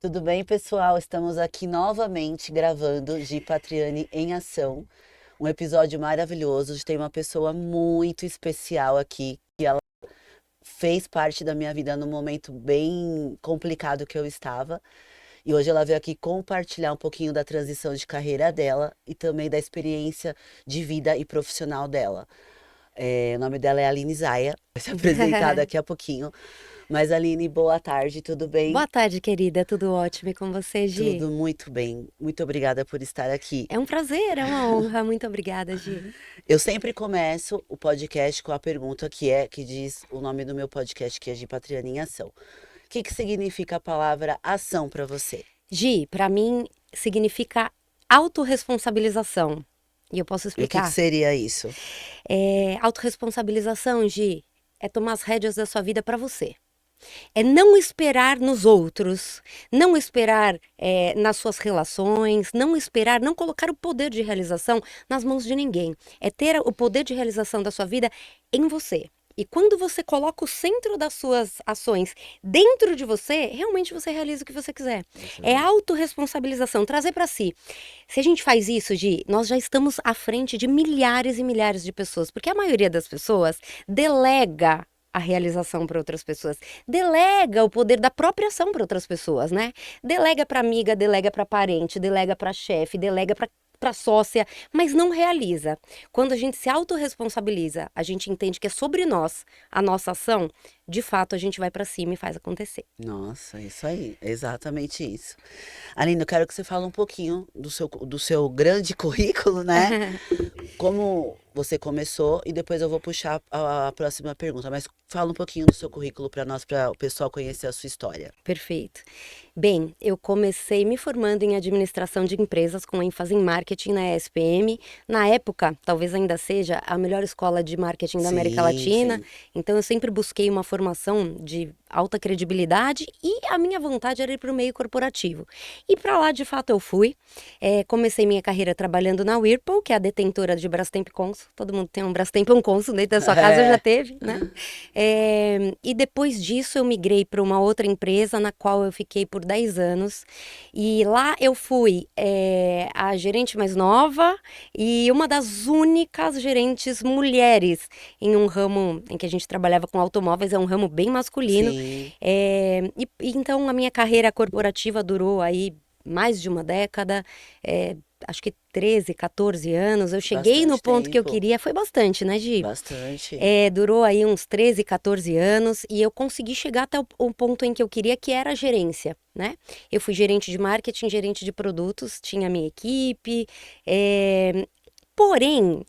Tudo bem, pessoal? Estamos aqui novamente gravando Gi Patriani em Ação. Um episódio maravilhoso. Tem uma pessoa muito especial aqui que ela fez parte da minha vida num momento bem complicado que eu estava. E hoje ela veio aqui compartilhar um pouquinho da transição de carreira dela e também da experiência de vida e profissional dela. O nome dela é Aline Zaia, vai se apresentar daqui a pouquinho. Mas Aline, boa tarde, tudo bem? Boa tarde, querida. Tudo ótimo e com você, Gi? Tudo muito bem. Muito obrigada por estar aqui. É um prazer, é uma honra. Muito obrigada, Gi. Eu sempre começo o podcast com a pergunta que diz o nome do meu podcast, que é de Patriana em Ação. O que significa a palavra ação para você? Gi, para mim significa autorresponsabilização. E eu posso E o que explicar? seria isso? Autorresponsabilização, Gi, é tomar as rédeas da sua vida para você. É não esperar nos outros, não esperar nas suas relações, não esperar, não colocar o poder de realização nas mãos de ninguém. É ter o poder de realização da sua vida em você. E quando você coloca o centro das suas ações dentro de você, realmente você realiza o que você quiser. É Excelente. autorresponsabilização, trazer para si. Se a gente faz isso, Gi, nós já estamos à frente de milhares e milhares de pessoas, porque a maioria das pessoas delega a realização para outras pessoas. Delega o poder da própria ação para outras pessoas, né? Delega para amiga, delega para parente, delega para chefe, delega para sócia, mas não realiza. Quando a gente se autorresponsabiliza, a gente entende que é sobre nós a nossa ação, de fato a gente vai para cima e faz acontecer. Nossa, isso aí, exatamente isso. Aline, eu quero que você fale um pouquinho do seu grande currículo, né? Como você começou e depois eu vou puxar a próxima pergunta, mas fala um pouquinho do seu currículo para nós, para o pessoal conhecer a sua história. Perfeito. Bem, eu comecei me formando em administração de empresas com ênfase em marketing na ESPM. Na época, talvez ainda seja a melhor escola de marketing da América Sim, Latina. sim. Então, eu sempre busquei uma formação de alta credibilidade e a minha vontade era ir para o meio corporativo. E para lá, de fato, eu fui. Comecei minha carreira trabalhando na Whirlpool, que é a detentora de Brastemp Consul. Todo mundo tem um Brastemp, um Consul dentro da sua casa, já É. teve, né? E depois disso eu migrei para uma outra empresa na qual eu fiquei por 10 anos. E lá eu fui a gerente mais nova e uma das únicas gerentes mulheres em um ramo em que a gente trabalhava com automóveis, é um ramo bem masculino. Sim, Então a minha carreira corporativa durou aí mais de uma década. Acho que 13, 14 anos. Eu cheguei no bastante ponto que eu tempo. queria, foi bastante, né, Gi? Bastante. Durou aí uns 13, 14 anos e eu consegui chegar até o ponto em que eu queria, que era a gerência, né? Eu fui gerente de marketing, gerente de produtos, tinha a minha equipe, porém,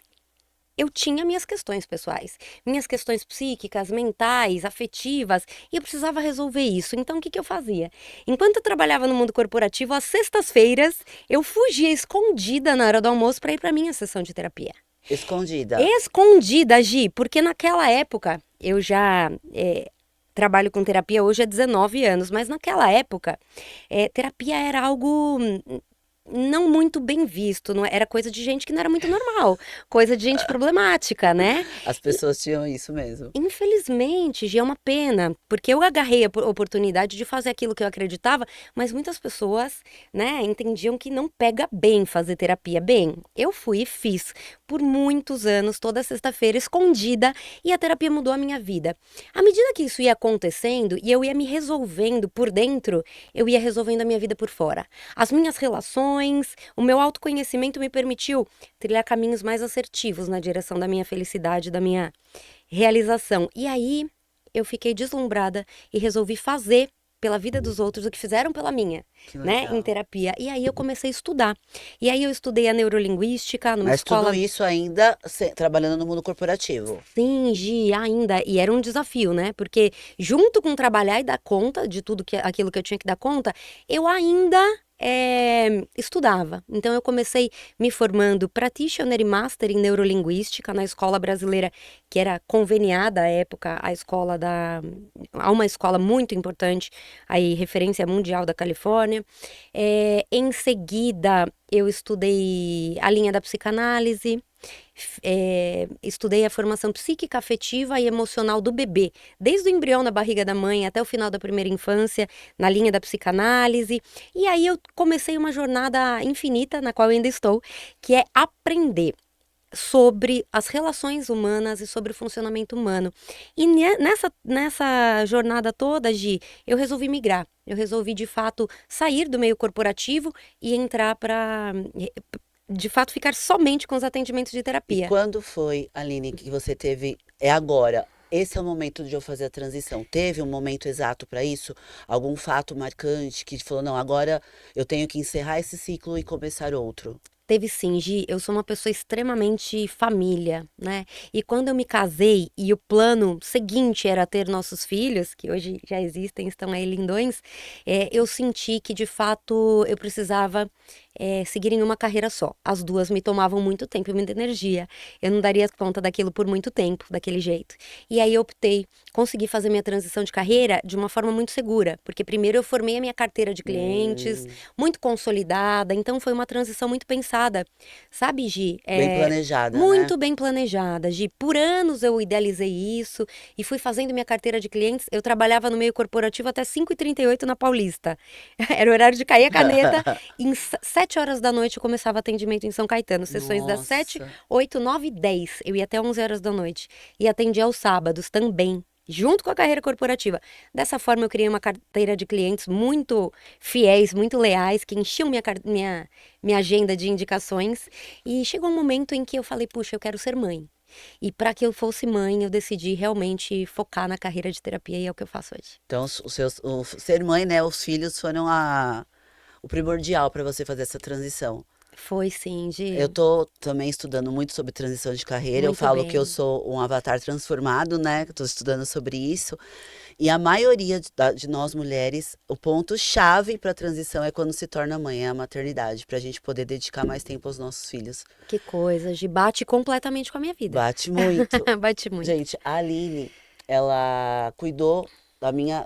eu tinha minhas questões pessoais, minhas questões psíquicas, mentais, afetivas, e eu precisava resolver isso. Então, o que que eu fazia? Enquanto eu trabalhava no mundo corporativo, às sextas-feiras, eu fugia escondida na hora do almoço para ir para minha sessão de terapia. Escondida. Escondida, Gi, porque naquela época eu já trabalho com terapia hoje há 19 anos, mas naquela época terapia era algo não muito bem visto, não era coisa de gente que não era muito normal, coisa de gente problemática, né? As pessoas tinham isso mesmo. Infelizmente, Gi, é uma pena, porque eu agarrei a oportunidade de fazer aquilo que eu acreditava, mas muitas pessoas, né, entendiam que não pega bem fazer terapia. Bem, eu fui e fiz por muitos anos, toda sexta-feira, escondida, e a terapia mudou a minha vida. À medida que isso ia acontecendo e eu ia me resolvendo por dentro, eu ia resolvendo a minha vida por fora. As minhas relações, o meu autoconhecimento me permitiu trilhar caminhos mais assertivos na direção da minha felicidade, da minha realização. E aí eu fiquei deslumbrada e resolvi fazer pela vida dos outros o que fizeram pela minha, Que né, em legal. terapia. E aí eu comecei a estudar. E aí eu estudei a neurolinguística numa Mas tudo escola. isso ainda trabalhando no mundo corporativo. Sim, Gi, ainda, e era um desafio, né? Porque junto com trabalhar e dar conta de tudo aquilo que eu tinha que dar conta, eu ainda estudava. Então eu comecei me formando Practitioner e Master em Neurolinguística na escola brasileira, que era conveniada à época a uma escola muito importante, aí referência mundial da Califórnia. Em seguida, eu estudei a linha da psicanálise. estudei a formação psíquica, afetiva e emocional do bebê, desde o embrião na barriga da mãe até o final da primeira infância, na linha da psicanálise. E aí eu comecei uma jornada infinita, na qual eu ainda estou, que é aprender sobre as relações humanas e sobre o funcionamento humano. E nessa jornada toda, Gi, eu resolvi migrar. Eu resolvi, de fato, sair do meio corporativo e entrar para, de fato, ficar somente com os atendimentos de E terapia. quando foi, Aline, que você teve. É agora. Esse é o momento de eu fazer a transição. Teve um momento exato para isso? Algum fato marcante que falou, não, agora eu tenho que encerrar esse ciclo e começar outro? Teve sim, Gi. Eu sou uma pessoa extremamente família, né? E quando eu me casei e o plano seguinte era ter nossos filhos, que hoje já existem, estão aí lindões, eu senti que de fato eu precisava seguir em uma carreira só. As duas me tomavam muito tempo e muita energia. Eu não daria conta daquilo por muito tempo, daquele jeito. E aí eu optei, consegui fazer minha transição de carreira de uma forma muito segura, porque primeiro eu formei a minha carteira de clientes, Hum, muito consolidada, então foi uma transição muito pensada. Sabe, Gi? bem planejada, né? Muito bem planejada, Gi. Por anos eu idealizei isso e fui fazendo minha carteira de clientes. Eu trabalhava no meio corporativo até 5h38 na Paulista. Era o horário de cair a caneta. E em 7 horas da noite eu começava atendimento em São Caetano. Sessões das 7, Nossa. 8, 9 e 10. Eu ia até 11 horas da noite. E atendia aos sábados também, junto com a carreira corporativa. Dessa forma, eu criei uma carteira de clientes muito fiéis, muito leais, que enchiam minha agenda de indicações. E chegou um momento em que eu falei, puxa, eu quero ser mãe. E para que eu fosse mãe, eu decidi realmente focar na carreira de terapia e é o que eu faço hoje. Então, ser mãe, né? Os filhos foram o primordial para você fazer essa transição. Foi sim, Eu Gi. tô também estudando muito sobre transição de carreira. Eu Muito falo que eu bem. sou um avatar transformado, né? Que eu tô estudando sobre isso. E a maioria de nós mulheres, o ponto-chave para a transição é quando se torna mãe, é a maternidade, para a gente poder dedicar mais tempo aos nossos filhos. Que coisa, Gi. Bate completamente com a minha vida. Bate muito. Bate muito. Gente, a Aline, ela cuidou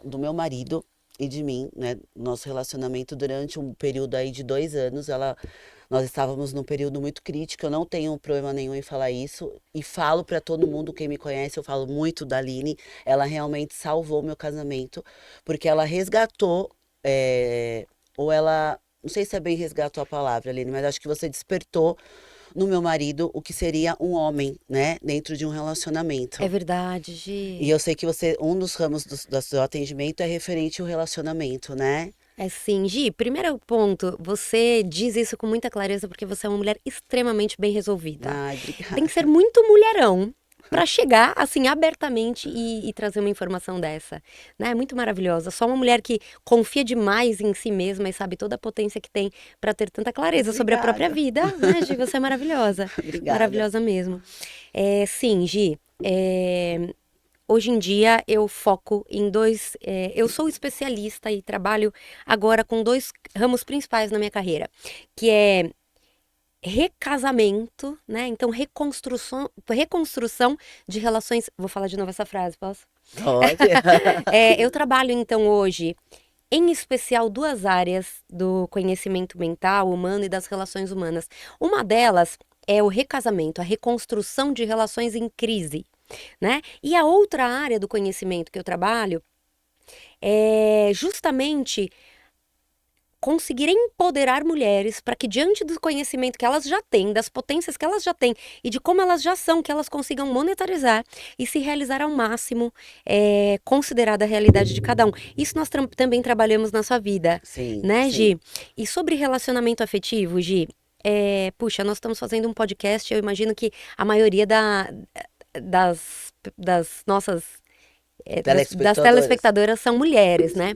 do meu marido e de mim, né? Nosso relacionamento durante um período aí de 2 anos. Nós estávamos num período muito crítico. Eu não tenho problema nenhum em falar isso e falo para todo mundo, quem me conhece, eu falo muito da Aline. Ela realmente salvou meu casamento porque ela resgatou, ou ela, não sei se é bem resgatou a palavra, Aline, mas acho que você despertou no meu marido o que seria um homem, né, dentro de um É relacionamento. verdade, E Gi. eu sei que um dos ramos do seu atendimento é referente ao relacionamento, né? É sim, Gi. Primeiro ponto, você diz isso com muita clareza porque você é uma mulher extremamente bem resolvida. Ai, Tem obrigada. que ser muito mulherão para chegar assim abertamente e trazer uma informação dessa, né? É muito maravilhosa. Só uma mulher que confia demais em si mesma e sabe toda a potência que tem para ter tanta clareza sobre a própria Obrigada. vida, né, Gi? Você é maravilhosa, Obrigada. maravilhosa mesmo. Sim, Gi. Hoje em dia eu foco em dois. Eu sou especialista e trabalho agora com dois ramos principais na minha carreira, que é recasamento, né? Então, reconstrução de relações. Vou falar de novo essa frase, posso? Pode? Eu trabalho, então, hoje, em especial, duas áreas do conhecimento mental, humano e das relações humanas. Uma delas é o recasamento, a reconstrução de relações em crise, né? E a outra área do conhecimento que eu trabalho é justamente conseguir empoderar mulheres para que, diante do conhecimento que elas já têm, das potências que elas já têm e de como elas já são, que elas consigam monetarizar e se realizar ao máximo, considerada a realidade de cada um. Isso nós também trabalhamos na sua vida, Sim, né, sim. Gi? E sobre relacionamento afetivo, Gi, puxa, nós estamos fazendo um podcast, eu imagino que a maioria das nossas das Telespectadores. telespectadoras são mulheres, né?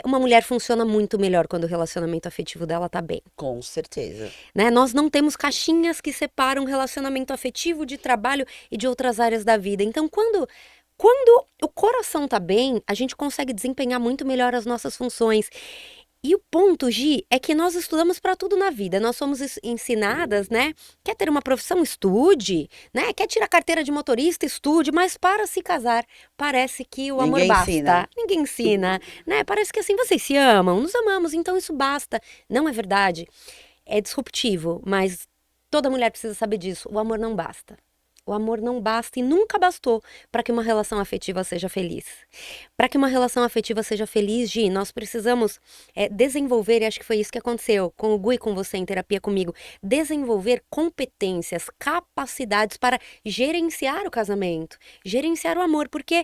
Uma mulher funciona muito melhor quando o relacionamento afetivo dela tá bem, Com certeza. né? Nós não temos caixinhas que separam relacionamento afetivo de trabalho e de outras áreas da vida. Então, quando o coração tá bem, a gente consegue desempenhar muito melhor as nossas funções. E o ponto, Gi, é que nós estudamos para tudo na vida. Nós somos ensinadas, né? Quer ter uma profissão, estude, né? Quer tirar carteira de motorista, estude, mas para se casar, parece que o amor Ninguém ensina. basta. Ninguém ensina, né? Parece que assim vocês se amam, nos amamos, então isso basta. Não é verdade. É disruptivo, mas toda mulher precisa saber disso, o amor não basta. O amor não basta e nunca bastou para que uma relação afetiva seja feliz. Para que uma relação afetiva seja feliz, Gi, nós precisamos desenvolver, e acho que foi isso que aconteceu com o Gu e com você em terapia comigo, desenvolver competências, capacidades para gerenciar o casamento, gerenciar o amor, porque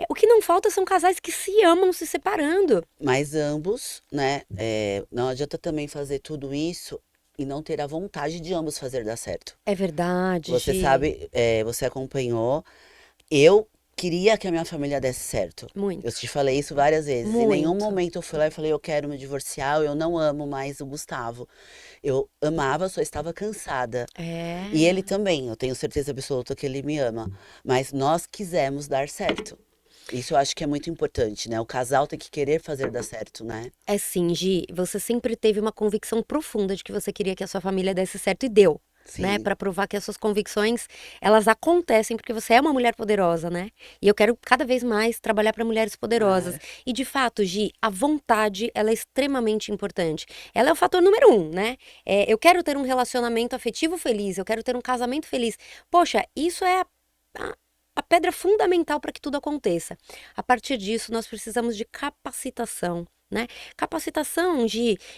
o que não falta são casais que se amam se separando. Mas ambos, né? Não adianta também fazer tudo isso e não ter a vontade de ambos fazer dar certo. É verdade, Você Gi. sabe, você acompanhou. Eu queria que a minha família desse certo. Eu Muito, te falei isso várias vezes. Em nenhum muito. momento eu fui lá e falei, eu quero me divorciar, eu não amo mais o Gustavo. Eu amava, só estava cansada. E ele É. também, eu tenho certeza absoluta que ele me ama. Mas nós quisemos dar certo. Isso eu acho que é muito importante, né? O casal tem que querer fazer dar certo, né? É sim, Gi, você sempre teve uma convicção profunda de que você queria que a sua família desse certo e deu, né? Sim. Para provar que as suas convicções, elas acontecem porque você é uma mulher poderosa, né? E eu quero cada vez mais trabalhar para mulheres poderosas. Ah, E de fato, Gi, a vontade, ela é extremamente importante. Ela é o fator número um, né? Eu quero ter um relacionamento afetivo feliz, eu quero ter um casamento feliz. Poxa, isso é a, a pedra fundamental para que tudo aconteça. A partir disso, nós precisamos de capacitação, né? Capacitação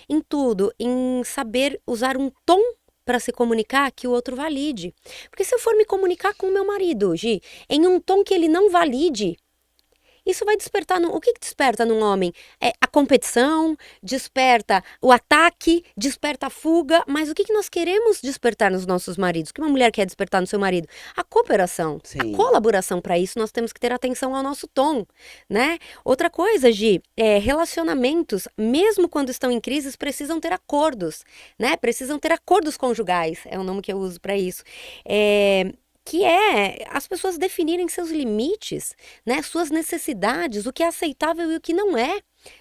em tudo, em saber usar um tom para se comunicar que o outro valide. Porque se eu for me comunicar com o meu marido, Gi, em um tom que ele não valide, isso vai despertar. O que desperta num homem? A competição, desperta o ataque, desperta a fuga. Mas o que nós queremos despertar nos nossos maridos? O que uma mulher quer despertar no seu marido? A cooperação, a sim. colaboração. Para isso, nós temos que ter atenção ao nosso tom, né? Outra coisa, Gi, relacionamentos, mesmo quando estão em crises, precisam ter acordos, né? Precisam ter acordos conjugais, é o nome que eu uso para isso. Que é as pessoas definirem seus limites, né, suas necessidades, o que é aceitável e o que não é,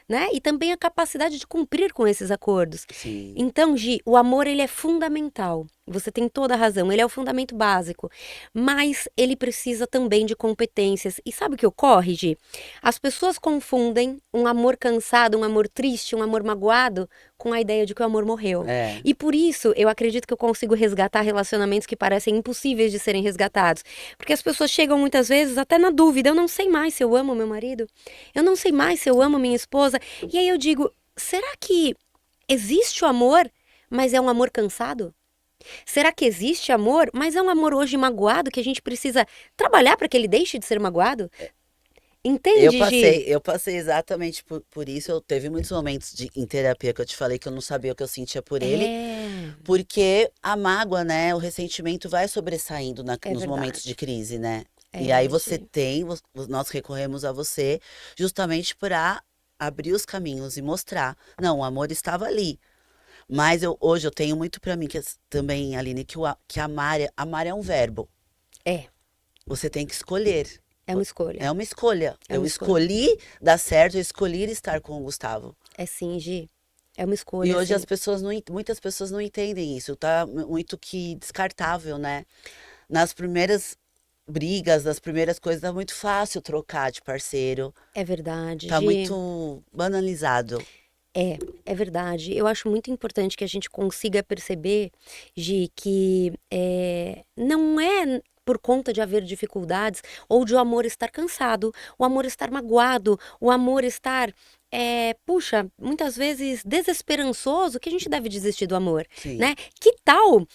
né? E também a capacidade de cumprir com esses acordos. Sim. Então, Gi, o amor ele é fundamental. Você tem toda a razão, ele é o fundamento básico, mas ele precisa também de competências. E sabe o que ocorre, Gi? As pessoas confundem um amor cansado, um amor triste, um amor magoado com a ideia de que o amor morreu. É. E por isso, eu acredito que eu consigo resgatar relacionamentos que parecem impossíveis de serem resgatados. Porque as pessoas chegam muitas vezes até na dúvida: eu não sei mais se eu amo meu marido, eu não sei mais se eu amo minha esposa. E aí eu digo: será que existe o amor, mas é um amor cansado? Será que existe amor, mas é um amor hoje magoado que a gente precisa trabalhar para que ele deixe de ser magoado? Entende, Gi? Eu passei exatamente por isso. Eu teve muitos momentos em terapia que eu te falei que eu não sabia o que eu sentia por ele, É, porque a mágoa, né, o ressentimento vai sobressaindo é nos momentos de verdade. crise, né? E aí É, você Gi. nós recorremos a você justamente para abrir os caminhos e mostrar, não, o amor estava ali. Mas hoje eu tenho muito para mim também, Aline, que amar é um verbo. É, Você tem que escolher. é uma escolha. É uma escolha. É Eu uma escolha. escolhi dar certo, eu escolhi estar com o Gustavo. É sim, Gi. É uma E escolha, hoje as sim. pessoas muitas pessoas não entendem isso, tá muito que descartável, né? Nas primeiras brigas, nas primeiras coisas, tá muito fácil trocar de parceiro, É verdade, tá Gi. muito banalizado. É, é verdade. Eu acho muito importante que a gente consiga perceber, Gi, que não é por conta de haver dificuldades ou de o amor estar cansado, o amor estar magoado, o amor estar, puxa, muitas vezes desesperançoso que a gente deve desistir do amor, Sim, né? Que tal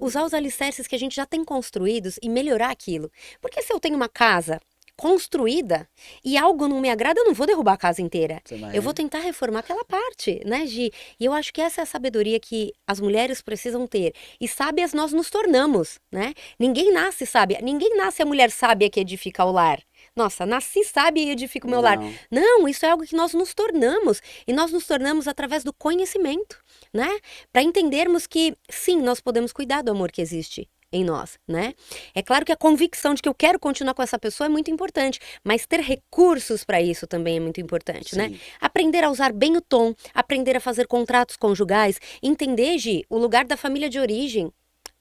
usar os alicerces que a gente já tem construídos e melhorar aquilo? Porque se eu tenho uma casa construída e algo não me agrada, eu não vou derrubar a casa inteira. você Eu vou vai. tentar reformar aquela parte, né, Gi? E eu acho que essa é a sabedoria que as mulheres precisam ter. E sábias nós nos tornamos, né? Ninguém nasce sábia. Ninguém nasce a mulher sábia que edifica o lar. Nossa, nasci sábia e edifico o meu lar. Não, Não, isso é algo que nós nos tornamos. E nós nos tornamos através do conhecimento, né? Para entendermos que, sim, nós podemos cuidar do amor que existe em nós, né? É claro que a convicção de que eu quero continuar com essa pessoa é muito importante, mas ter recursos para isso também é muito importante, né? sim. Aprender a usar bem o tom, aprender a fazer contratos conjugais, entender, Gi, o lugar da família de origem.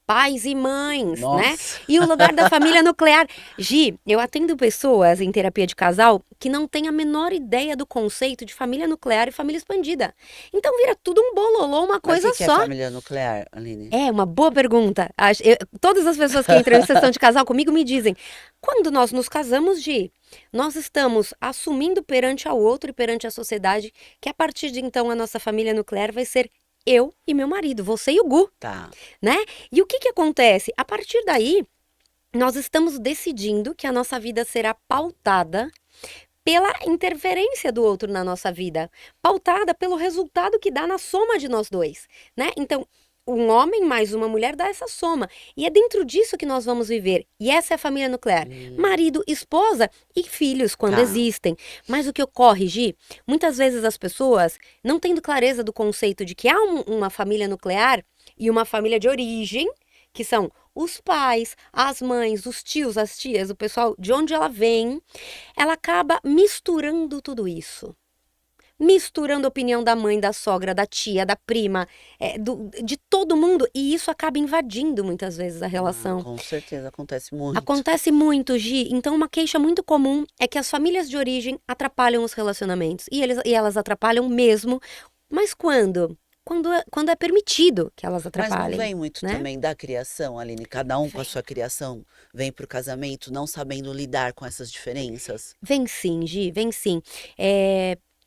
pais e mães, né? Nossa. E o lugar da família nuclear. Gi, eu atendo pessoas em terapia de casal que não têm a menor ideia do conceito de família nuclear e família expandida. Então vira tudo um bololô, uma Mas o coisa que que é só. família nuclear, Aline? É uma boa pergunta. Todas as pessoas que entram em sessão de casal comigo me dizem: quando nós nos casamos, Gi, nós estamos assumindo perante ao outro e perante a sociedade que a partir de então a nossa família nuclear vai ser eu e meu marido, você e o Gu, Tá. né? E o que que acontece? A partir daí, nós estamos decidindo que a nossa vida será pautada pela interferência do outro na nossa vida, pautada pelo resultado que dá na soma de nós dois, né? Então, um homem mais uma mulher dá essa soma. E é dentro disso que nós vamos viver. E essa é a família nuclear. Marido, esposa e filhos, quando Tá. existem. Mas o que ocorre, Gi? Muitas vezes as pessoas, não tendo clareza do conceito de que há uma família nuclear e uma família de origem, que são os pais, as mães, os tios, as tias, o pessoal de onde ela vem, ela acaba misturando tudo isso. Misturando a opinião da mãe, da sogra, da tia, da prima, de todo mundo. E isso acaba invadindo muitas vezes a relação. Com certeza acontece muito. Acontece muito, Gi. Então, uma queixa muito comum é que as famílias de origem atrapalham os relacionamentos. E elas atrapalham mesmo. Mas quando? Quando é permitido que elas Mas não atrapalhem, vem muito né? também da criação, Aline? Cada um com a Vem. sua criação vem pro casamento não sabendo lidar com essas diferenças? Vem sim, Gi, vem sim.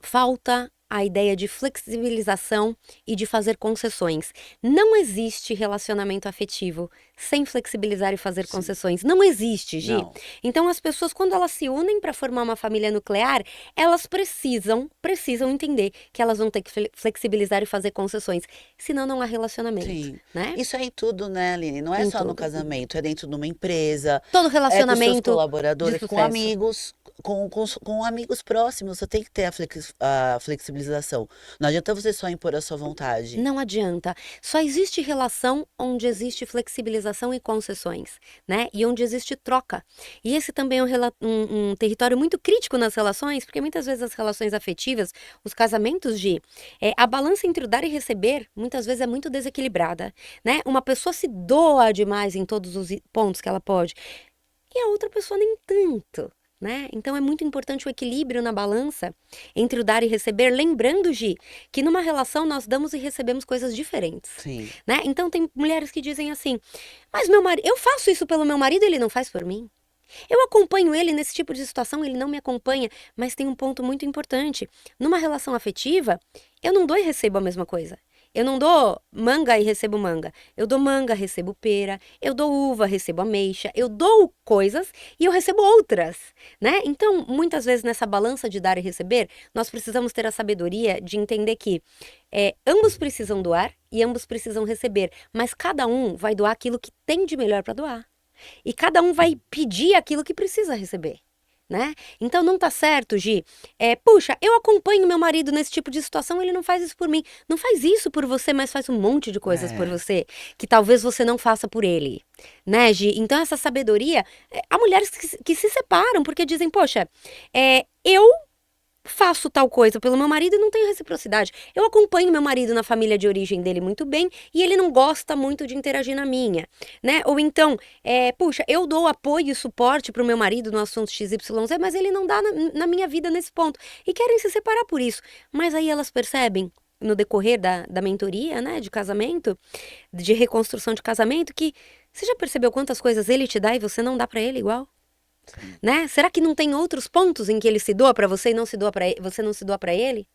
Falta a ideia de flexibilização e de fazer concessões. Não existe relacionamento afetivo sem flexibilizar e fazer Sim. concessões. Não existe, Gi. Não. Então as pessoas, quando elas se unem para formar uma família nuclear, elas precisam entender que elas vão ter que flexibilizar e fazer concessões. Senão não há relacionamento, Sim. né? Isso é em tudo, né, Aline? Não é Em só no tudo. casamento, é dentro de uma empresa, Todo é com os seus relacionamento de colaboradores, com sucesso. amigos, com amigos próximos. Você tem que ter a flexibilização. Não adianta você só impor a sua vontade. Não adianta. Só existe relação onde existe flexibilização e concessões, né? E onde existe troca. E esse também é um território muito crítico nas relações, porque muitas vezes as relações afetivas, os casamentos a balança entre o dar e receber, muitas vezes é muito desequilibrada, né? Uma pessoa se doa demais em todos os pontos que ela pode, e a outra pessoa nem tanto. Né? Então é muito importante o equilíbrio na balança entre o dar e receber, lembrando, Gi, que numa relação nós damos e recebemos coisas diferentes, Sim. né? Então tem mulheres que dizem assim: mas meu marido, eu faço isso pelo meu marido, ele não faz por mim. Eu acompanho ele nesse tipo de situação, ele não me acompanha, mas tem um ponto muito importante. Numa relação afetiva, eu não dou e recebo a mesma coisa. Eu não dou manga e recebo manga. Eu dou manga, recebo pera. Eu dou uva, recebo ameixa. Eu dou coisas e eu recebo outras, né? Então, muitas vezes nessa balança de dar e receber, nós precisamos ter a sabedoria de entender que ambos precisam doar e ambos precisam receber, mas cada um vai doar aquilo que tem de melhor para doar. E cada um vai pedir aquilo que precisa receber, né? Então não tá certo, Gi. Puxa, eu acompanho meu marido nesse tipo de situação, ele não faz isso por mim. Não faz isso por você, mas faz um monte de coisas por você que talvez você não faça por ele, né, Gi? Então essa sabedoria, há mulheres que se separam porque dizem, poxa, eu faço tal coisa pelo meu marido e não tenho reciprocidade. Eu acompanho meu marido na família de origem dele muito bem e ele não gosta muito de interagir na minha, né? Ou então, puxa, eu dou apoio e suporte pro meu marido no assunto XYZ, mas ele não dá na minha vida nesse ponto. E querem se separar por isso. Mas aí elas percebem, no decorrer da mentoria, né, de casamento, de reconstrução de casamento, que você já percebeu quantas coisas ele te dá e você não dá pra ele igual? Né? Será que não tem outros pontos em que ele se doa para você e não se doa para você não se doa para ele?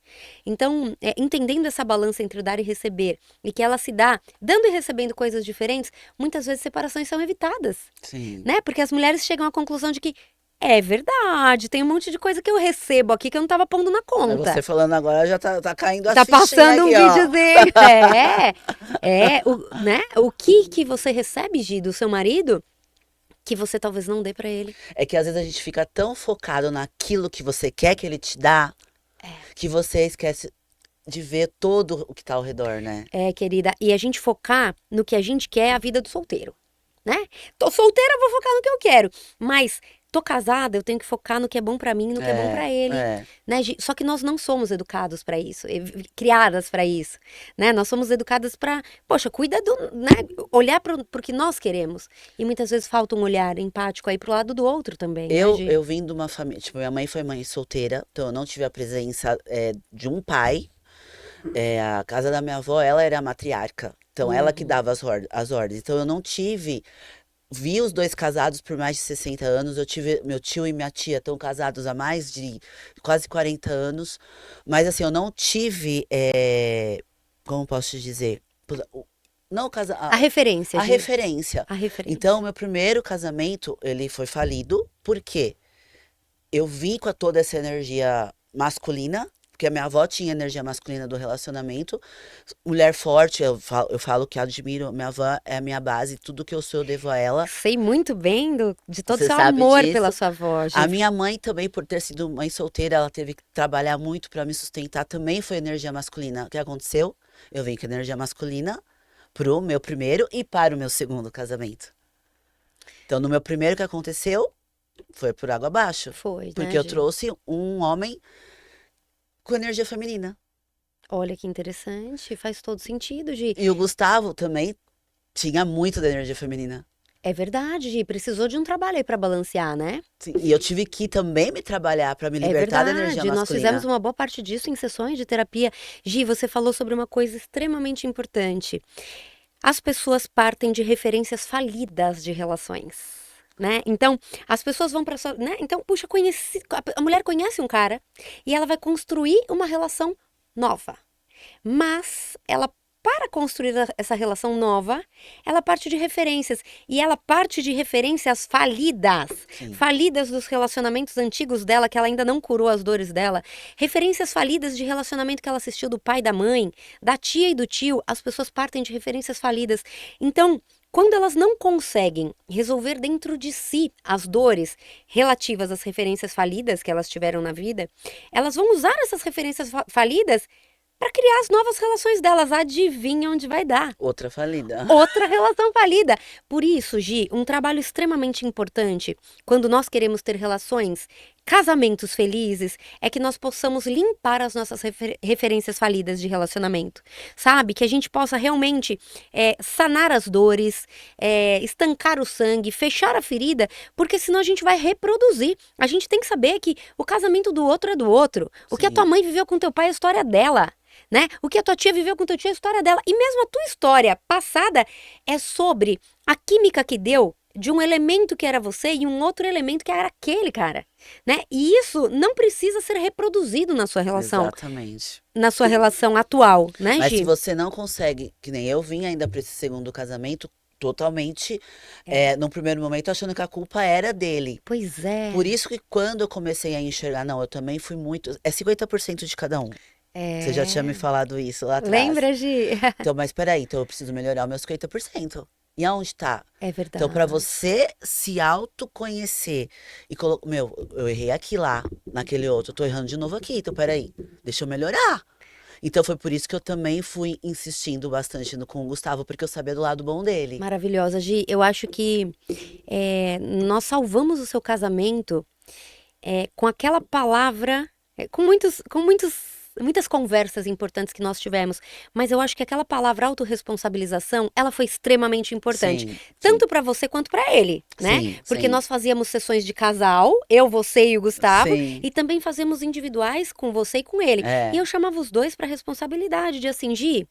Então, entendendo essa balança entre o dar e receber e que ela se dá dando e recebendo coisas diferentes, muitas vezes separações são evitadas, Sim. né? Porque as mulheres chegam à conclusão de que é verdade, tem um monte de coisa que eu recebo aqui que eu não tava pondo na conta. Você falando agora já tá caindo a Tá fichinha passando um aqui, ó. videozinho. Né? O que você recebe, Gi, do seu marido que você talvez não dê pra ele. É que às vezes a gente fica tão focado naquilo que você quer que ele te dá, que você esquece de ver todo o que tá ao redor, né? Querida, e a gente focar no que a gente quer é a vida do solteiro, né? Tô solteira, vou focar no que eu quero. Mas tô casada, eu tenho que focar no que é bom pra mim, no que é bom pra ele, É. né, Gi? Só que nós não somos educados pra isso, criadas pra isso, né? Nós somos educadas pra, poxa, cuida do, né? Olhar pro que nós queremos. E muitas vezes falta um olhar empático aí pro lado do outro também, né, Eu, Gi? eu vim de uma família, tipo, minha mãe foi mãe solteira, então eu não tive a presença de um pai. A casa da minha avó, ela era a matriarca. Então, ela que Uhum. dava as ordens. Então, eu não tive. Vi os dois casados por mais de 60 anos. Eu tive. Meu tio e minha tia estão casados há mais de quase 40 anos. Mas, assim, eu não tive. Como posso te dizer? Não casa, A referência, a Gi. referência. A Então, referência. meu primeiro casamento, ele foi falido. Por quê? Eu vim com toda essa energia masculina, porque a minha avó tinha energia masculina do relacionamento. Mulher forte, eu falo que admiro. Minha avó é a minha base, tudo que eu sou eu devo a ela. Sei muito bem de todo o Você seu sabe amor pela disso. sua avó, A Gi. minha mãe também, por ter sido mãe solteira, ela teve que trabalhar muito para me sustentar. Também foi energia masculina. O que aconteceu? Eu vim com energia masculina pro meu primeiro e para o meu segundo casamento. Então, no meu primeiro, o que aconteceu foi por água abaixo. Foi, né, Porque eu Gi? trouxe um homem com energia feminina. Olha que interessante, faz todo sentido, Gi. E o Gustavo também tinha muito da energia feminina. É verdade, Gi, precisou de um trabalho aí pra balancear, né? Sim, e eu tive que também me trabalhar para me É libertar da energia verdade, nós fizemos masculina. uma boa parte disso em sessões de terapia. Gi, você falou sobre uma coisa extremamente importante. As pessoas partem de referências falidas de relações, né? Então, as pessoas vão para sua, né? Então, puxa, a mulher conhece um cara e ela vai construir uma relação nova. Mas ela, para construir essa relação nova, ela parte de referências. E ela parte de referências falidas. Sim, Falidas dos relacionamentos antigos dela, que ela ainda não curou as dores dela. Referências falidas de relacionamento que ela assistiu do pai e da mãe, da tia e do tio. As pessoas partem de referências falidas. Então, quando elas não conseguem resolver dentro de si as dores relativas às referências falidas que elas tiveram na vida, elas vão usar essas referências falidas para criar as novas relações delas. Adivinha onde vai dar? outra falida. Outra relação falida. Por isso, Gi, um trabalho extremamente importante quando nós queremos ter relações, casamentos felizes, é que nós possamos limpar as nossas referências falidas de relacionamento. Sabe? Que a gente possa realmente sanar as dores, estancar o sangue, fechar a ferida, porque senão a gente vai reproduzir. A gente tem que saber que o casamento do outro é do outro. O que a tua Sim, mãe viveu com teu pai é a história dela. Né? O que a tua tia viveu com teu tio é a história dela. E mesmo a tua história passada é sobre a química que deu de um elemento que era você e um outro elemento que era aquele cara, né? E isso não precisa ser reproduzido exatamente. na sua relação atual, né, Mas se Gi? você não consegue, que nem eu vim ainda para esse segundo casamento, totalmente, É. num primeiro momento, achando que a culpa era dele. Pois é. Por isso que quando eu comecei a enxergar, não, eu também fui muito. É 50% de cada um. Você já tinha me É. falado isso lá atrás. Lembra, Gi? Então, mas peraí, então eu preciso melhorar o meu 50%. E aonde tá? É Então, para verdade. você se autoconhecer e colocar, meu, eu errei aqui lá, naquele outro, eu tô errando de novo aqui, então peraí, deixa eu melhorar. Então foi por isso que eu também fui insistindo bastante com o Gustavo, porque eu sabia do lado bom dele. Maravilhosa, Gi. Eu acho que nós salvamos o seu casamento com aquela palavra, muitas conversas importantes que nós tivemos, mas eu acho que aquela palavra autorresponsabilização, ela foi extremamente importante, Sim, sim, tanto para você quanto para ele, né? sim, Porque sim, nós fazíamos sessões de casal, eu, você e o Gustavo, sim, e também fazíamos individuais com você e com ele. E é, eu chamava os dois para responsabilidade de assim, Gi,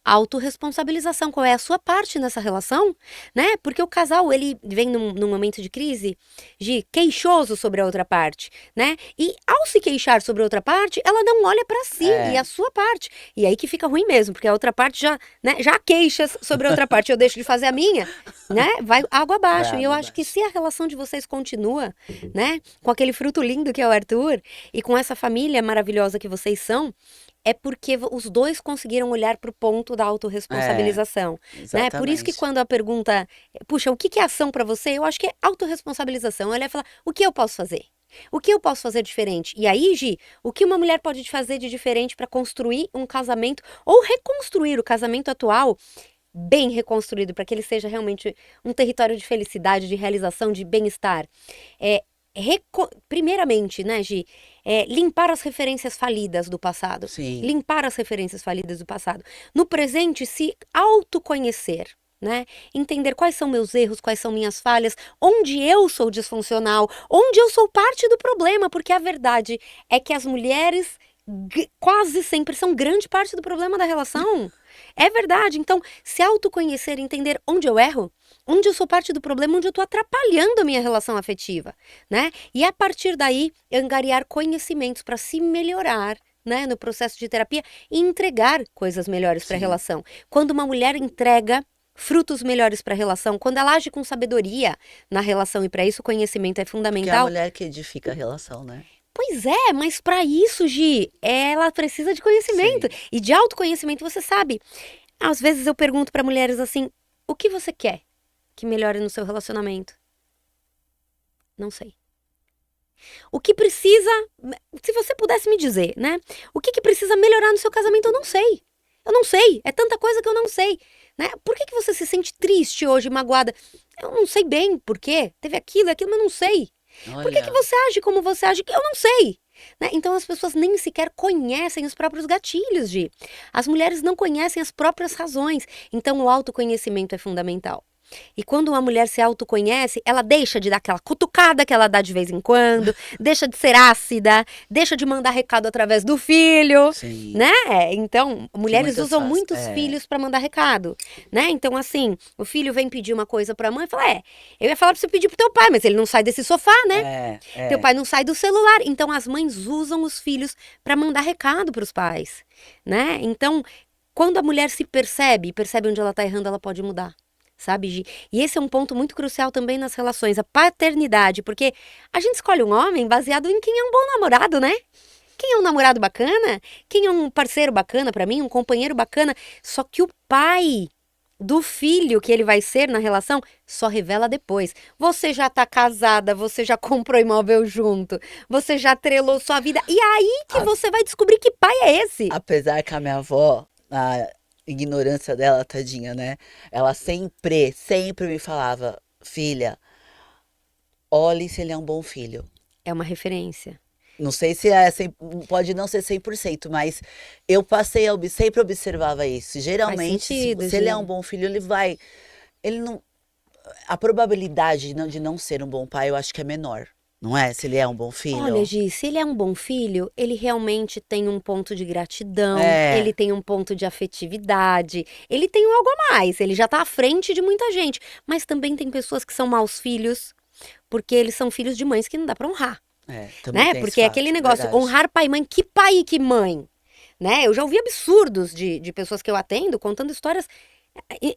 autorresponsabilização, qual é a sua parte nessa relação, né? Porque o casal, ele vem num momento de crise, de queixoso sobre a outra parte, né? E ao se queixar sobre a outra parte, ela não olha pra si e é, a sua parte. E aí que fica ruim mesmo, porque a outra parte já, né, já queixa sobre a outra parte, eu deixo de fazer a minha, né? Vai água vai abaixo. E eu água acho que abaixo. se a relação de vocês continua, né, com aquele fruto lindo que é o Arthur e com essa família maravilhosa que vocês são, é porque os dois conseguiram olhar para o ponto da É, autorresponsabilização, né? Por isso que exatamente. quando a pergunta, puxa, o que que é ação para você? Eu acho que é autorresponsabilização. Ela vai falar, o que eu posso fazer? O que eu posso fazer diferente? E aí, Gi, o que uma mulher pode fazer de diferente para construir um casamento ou reconstruir o casamento atual bem reconstruído, para que ele seja realmente um território de felicidade, de realização, de bem-estar? primeiramente, né, Gi, limpar as referências falidas do passado. Sim. Limpar as referências falidas do passado. No presente, se autoconhecer. Né? Entender quais são meus erros, quais são minhas falhas, onde eu sou disfuncional, onde eu sou parte do problema, porque a verdade é que as mulheres quase sempre são grande parte do problema da relação. É verdade. Então, se autoconhecer, entender onde eu erro, onde eu sou parte do problema, onde eu estou atrapalhando a minha relação afetiva, né? E a partir daí, angariar conhecimentos para se melhorar, né, no processo de terapia e entregar coisas melhores para a Sim. relação. Quando uma mulher entrega frutos melhores para a relação, quando ela age com sabedoria na relação, e para isso o conhecimento é Porque é a fundamental. mulher que edifica a relação, né? Pois é, mas para isso, Gi, ela precisa de conhecimento Sim. e de autoconhecimento, você sabe. Às vezes eu pergunto para mulheres assim: o que você quer que melhore no seu relacionamento? Não sei. O que precisa, se você pudesse me dizer, né? O que precisa melhorar no seu casamento? Eu não sei. Eu não sei. É tanta coisa que eu não sei, né? Por que você se sente triste hoje, magoada? Eu não sei bem por quê. Teve aquilo, aquilo, mas não sei. Por que Olha, você age como você age? Eu não sei. Né? Então as pessoas nem sequer conhecem os próprios gatilhos, de. As mulheres não conhecem as próprias razões. Então o autoconhecimento é fundamental. E quando uma mulher se autoconhece, ela deixa de dar aquela cutucada que ela dá de vez em quando, deixa de ser ácida, deixa de mandar recado através do filho, sim. né? Então, Que mulheres muitas usam fazem. muitos filhos para mandar recado, né? Então, assim, o filho vem pedir uma coisa para a mãe e fala: eu ia falar para você pedir pro teu pai, mas ele não sai desse sofá, né? Teu pai não sai do celular. Então, as mães usam os filhos para mandar recado para os pais, né? Então, quando a mulher se percebe onde ela tá errando, ela pode mudar. Sabe, Gi? E esse é um ponto muito crucial também nas relações, a paternidade, porque a gente escolhe um homem baseado em quem é um bom namorado, né? Quem é um namorado bacana? Quem é um parceiro bacana pra mim, um companheiro bacana? Só que o pai do filho que ele vai ser na relação só revela depois. Você já tá casada, você já comprou imóvel junto, você já trelou sua vida, e aí que A- você vai descobrir que pai é esse. Apesar que a minha avó, a ignorância dela, tadinha, né? Ela sempre me falava: filha, olhe se ele é um bom filho. É uma referência. Não sei se pode não ser 100%, mas eu passei sempre observava isso. Faz Geralmente, sentido, se ele é um Gi. bom filho, ele não, a probabilidade de não ser um bom pai, eu acho que é menor, não é? Se ele é um bom Olha, filho. Gi, se ele é um bom filho, ele realmente tem um ponto de gratidão, ele É, tem um ponto de afetividade, ele tem um algo a mais, ele já tá à frente de muita gente. Mas também tem pessoas que são maus filhos, porque eles são filhos de mães que não dá pra honrar, também né? tem esse Porque é aquele fato, negócio, verdade. honrar pai e mãe, que pai e que mãe, né? Eu já ouvi absurdos de pessoas que eu atendo contando histórias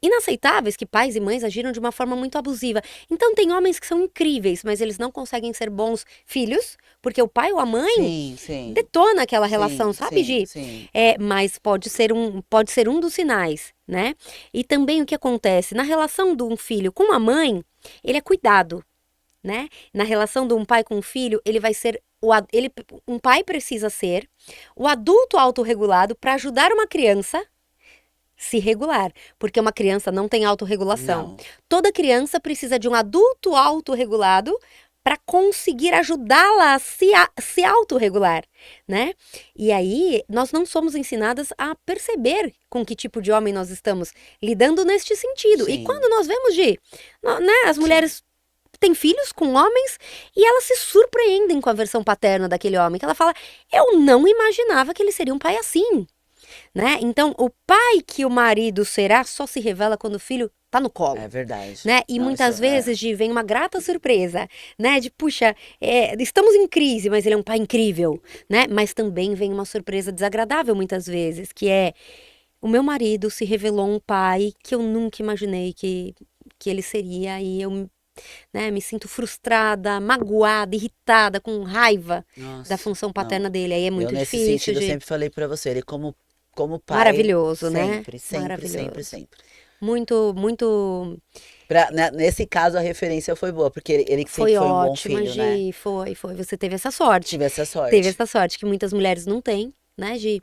inaceitáveis que pais e mães agiram de uma forma muito abusiva. Então tem homens que são incríveis, mas eles não conseguem ser bons filhos, porque o pai ou a mãe Sim, sim, detona aquela relação, sim, sabe, sim, Gi? sim. Mas pode ser um dos sinais, né? E também o que acontece na relação de um filho com uma mãe, ele é cuidado, né? Na relação de um pai com um filho, ele vai ser um pai precisa ser o adulto autorregulado para ajudar uma criança se regular, porque uma criança não tem autorregulação. Não, Toda criança precisa de um adulto autorregulado para conseguir ajudá-la a se autorregular, né? E aí, nós não somos ensinadas a perceber com que tipo de homem nós estamos lidando neste sentido. E sim, quando nós vemos né, as sim. mulheres têm filhos com homens e elas se surpreendem com a versão paterna daquele homem, que ela fala: eu não imaginava que ele seria um pai assim, né? Então, o pai que o marido será só se revela quando o filho tá no É colo, verdade. né? E Não, isso muitas vezes vem uma grata surpresa, né? De, puxa, estamos em crise, mas ele é um pai incrível, né? Mas também vem uma surpresa desagradável muitas vezes, que é: o meu marido se revelou um pai que eu nunca imaginei que ele seria, e eu, né, me sinto frustrada, magoada, irritada, com raiva da nossa, função não. paterna dele. Aí é Eu, muito nesse difícil sentido, eu de. sempre falei pra você, ele como pai, Maravilhoso, né? sempre, sempre, sempre, Maravilhoso. sempre. Muito, muito. Nesse caso, a referência foi boa, porque ele sempre Foi foi um bom ótima, filho, né? Gi. Foi. Você teve essa sorte. Tive essa Teve sorte. essa sorte que muitas mulheres não têm. né, Gi?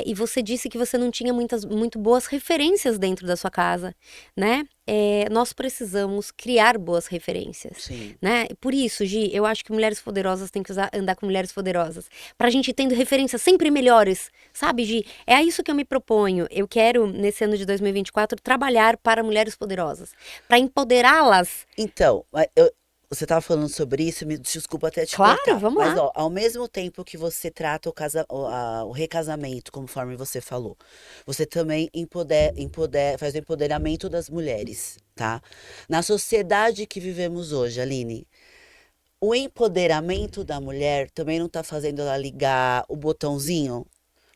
E você disse que você não tinha muito boas referências dentro da sua casa, né? Nós precisamos criar boas referências, Sim. né? Por isso, Gi, eu acho que mulheres poderosas têm que andar com mulheres poderosas, pra gente tendo referências sempre melhores, sabe, Gi? É a isso que eu me proponho. Eu quero, nesse ano de 2024, trabalhar para mulheres poderosas, para empoderá-las. Então, você estava falando sobre isso, me desculpa até te Claro, cortar, vamos mas lá. ó, ao mesmo tempo que você trata o recasamento, conforme você falou, você também faz o empoderamento das mulheres, tá? Na sociedade que vivemos hoje, Aline, o empoderamento da mulher também não está fazendo ela ligar o botãozinho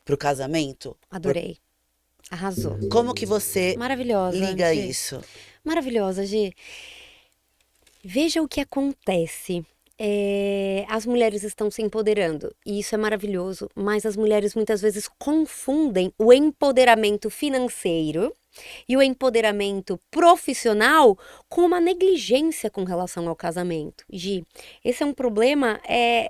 pro casamento? Adorei. Arrasou. Como que você Maravilhosa, liga Gi. isso? Maravilhosa, Gi. Veja o que acontece. As mulheres estão se empoderando e isso é maravilhoso, mas as mulheres muitas vezes confundem o empoderamento financeiro e o empoderamento profissional com uma negligência com relação ao casamento. Gi, esse é um problema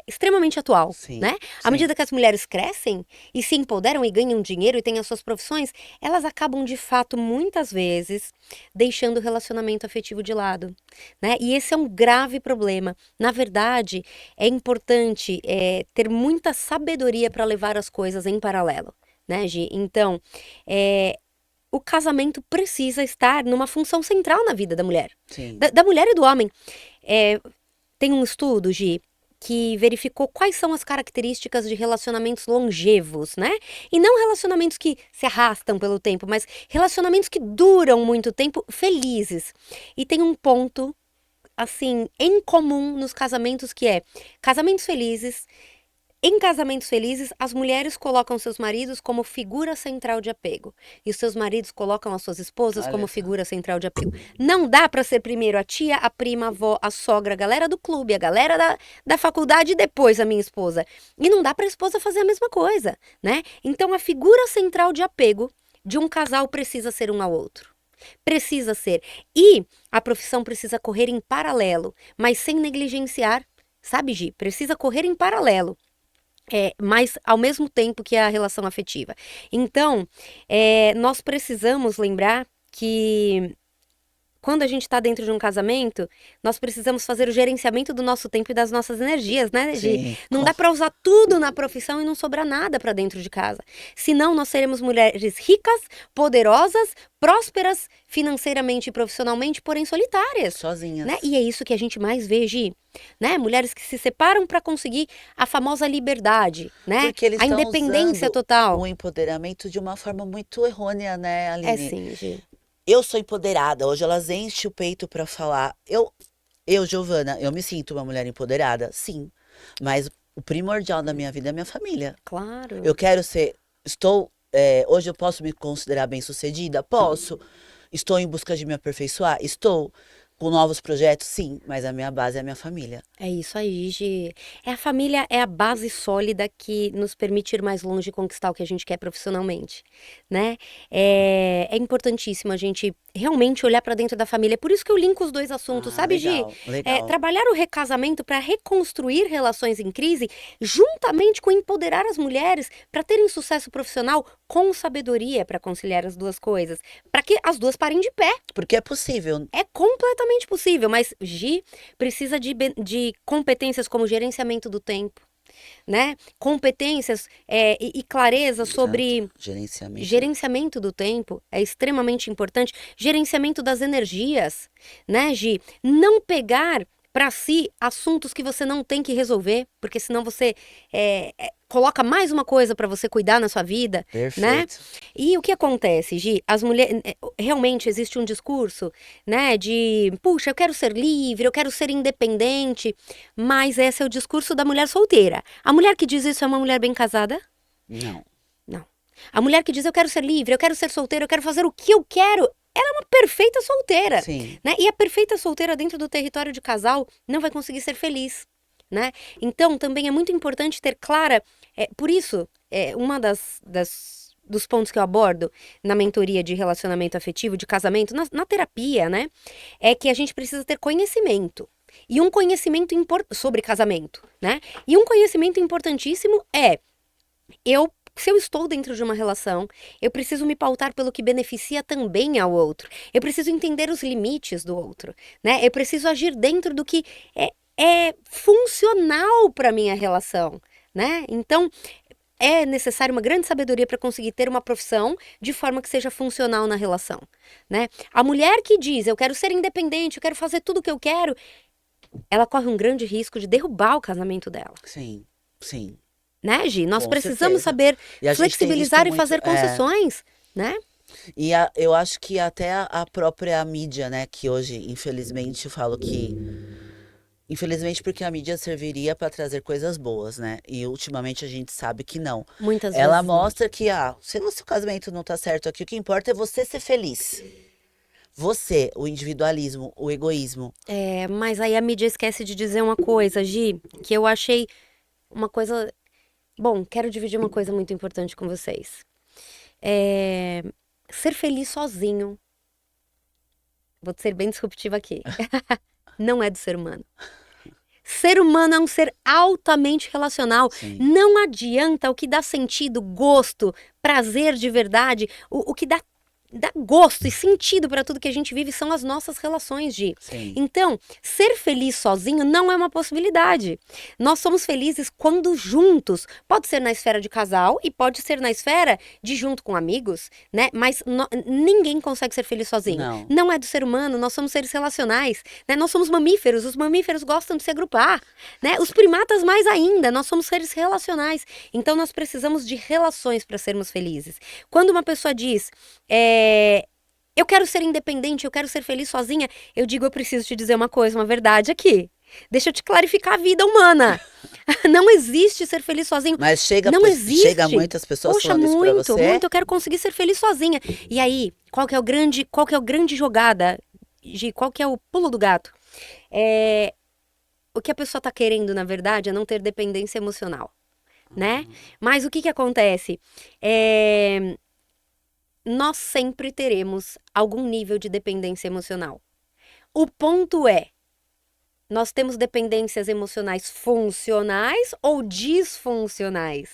extremamente atual, Sim, né? À sim. medida que as mulheres crescem e se empoderam e ganham dinheiro e têm as suas profissões, elas acabam de fato muitas vezes deixando o relacionamento afetivo de lado, né? E esse é um grave problema. Na verdade, é importante ter muita sabedoria para levar as coisas em paralelo, né, Gi? Então, o casamento precisa estar numa função central na vida da mulher, Sim. da mulher e do homem. Tem um estudo, Gi, que verificou quais são as características de relacionamentos longevos, né? E não relacionamentos que se arrastam pelo tempo, mas relacionamentos que duram muito tempo, felizes. E tem um ponto, assim, em comum nos casamentos que é casamentos felizes. Em casamentos felizes, as mulheres colocam seus maridos como figura central de apego. E os seus maridos colocam as suas esposas Olha como só. figura central de apego. Não dá para ser primeiro a tia, a prima, a avó, a sogra, a galera do clube, a galera da faculdade e depois a minha esposa. E não dá para a esposa fazer a mesma coisa, né? Então a figura central de apego de um casal precisa ser um ao outro. Precisa ser. E a profissão precisa correr em paralelo, mas sem negligenciar, sabe, Gi? Precisa correr em paralelo. Mas ao mesmo tempo que a relação afetiva. Então, nós precisamos lembrar que quando a gente está dentro de um casamento, nós precisamos fazer o gerenciamento do nosso tempo e das nossas energias, né, Gi? Sim. Não dá para usar tudo na profissão e não sobrar nada para dentro de casa. Senão, nós seremos mulheres ricas, poderosas, prósperas financeiramente e profissionalmente, porém solitárias. Sozinhas. Né? E é isso que a gente mais vê, Gi. Né? Mulheres que se separam para conseguir a famosa liberdade, né? Porque eles A estão independência usando total. o empoderamento de uma forma muito errônea, né, Aline? Sim, Gi. Eu sou empoderada. Hoje elas enchem o peito pra falar. Giovana, eu me sinto uma mulher empoderada, sim. Mas o primordial da minha vida é minha família. Claro. Eu quero ser. Hoje eu posso me considerar bem-sucedida? Posso. Estou em busca de me aperfeiçoar? Estou. Com novos projetos? Sim. Mas a minha base é a minha família. É isso aí, Gi. A família é a base sólida que nos permite ir mais longe e conquistar o que a gente quer profissionalmente, né? É importantíssimo a gente realmente olhar para dentro da família. É por isso que eu linko os dois assuntos, Ah, sabe, Gi? legal, legal. Trabalhar o recasamento para reconstruir relações em crise, juntamente com empoderar as mulheres para terem sucesso profissional com sabedoria para conciliar as duas coisas, para que as duas parem de pé. Porque é possível. É completamente possível, mas Gi precisa de competências como gerenciamento do tempo, né? Competências e clareza sobre Gerenciamento. gerenciamento do tempo é extremamente importante. Gerenciamento das energias, né, Gi? Não pegar para si assuntos que você não tem que resolver, porque senão você coloca mais uma coisa para você cuidar na sua vida, né? Perfeito. E o que acontece, Gi? As mulheres realmente existe um discurso, né, de puxa, eu quero ser livre, eu quero ser independente, mas esse é o discurso da mulher solteira. A mulher que diz isso é uma mulher bem casada? Não. Não. A mulher que diz eu quero ser livre, eu quero ser solteira, eu quero fazer o que eu quero, ela é uma perfeita solteira, Sim. né? E a perfeita solteira dentro do território de casal não vai conseguir ser feliz, né? Então também é muito importante ter clara, por isso, uma dos pontos que eu abordo na mentoria de relacionamento afetivo, de casamento, na terapia, né? É que a gente precisa ter conhecimento. E um conhecimento sobre casamento, né? E um conhecimento importantíssimo eu se eu estou dentro de uma relação, eu preciso me pautar pelo que beneficia também ao outro. Eu preciso entender os limites do outro, né? Eu preciso agir dentro do que é funcional para minha relação, né? Então, é necessário uma grande sabedoria para conseguir ter uma profissão de forma que seja funcional na relação, né? A mulher que diz, eu quero ser independente, eu quero fazer tudo o que eu quero, ela corre um grande risco de derrubar o casamento dela, Sim, sim, né, Gi? Nós com precisamos certeza. saber E a gente tem visto flexibilizar e muito, fazer concessões, né? eu acho que até a própria mídia, né, que hoje, infelizmente, eu falo que infelizmente, porque a mídia serviria para trazer coisas boas, né? E ultimamente a gente sabe que não. Muitas Ela vezes não. mostra que, se o seu casamento não tá certo aqui, o que importa é você ser feliz. Você, o individualismo, o egoísmo. É, mas aí a mídia esquece de dizer uma coisa, Gi, que eu achei uma coisa. Bom, quero dividir uma coisa muito importante com vocês. É, ser feliz sozinho, vou ser bem disruptiva aqui, não é do ser humano. Ser humano é um ser altamente relacional. Sim, Não adianta o que dá sentido, gosto, prazer de verdade, o que dá gosto e sentido para tudo que a gente vive são as nossas relações, Gi. sim. Então, ser feliz sozinho não é uma possibilidade. Nós somos felizes quando juntos. Pode ser na esfera de casal e pode ser na esfera de junto com amigos, né? Mas ninguém consegue ser feliz sozinho. Não. Não é do ser humano, nós somos seres relacionais, né? Nós somos mamíferos, os mamíferos gostam de se agrupar, né? Os primatas mais ainda, nós somos seres relacionais. Então, nós precisamos de relações para sermos felizes. Quando uma pessoa diz, eu quero ser independente, eu quero ser feliz sozinha, eu digo, eu preciso te dizer uma coisa, uma verdade aqui. Deixa eu te clarificar a vida humana. Não existe ser feliz sozinho. Mas Não existe. chega muitas pessoas Poxa, falando isso pra muito, você? muito, eu quero conseguir ser feliz sozinha. E aí, qual que é o grande jogada, Gi, qual que é o pulo do gato? O que a pessoa tá querendo, na verdade, é não ter dependência emocional, né? Mas o que acontece? Nós sempre teremos algum nível de dependência emocional. O ponto é, nós temos dependências emocionais funcionais ou disfuncionais?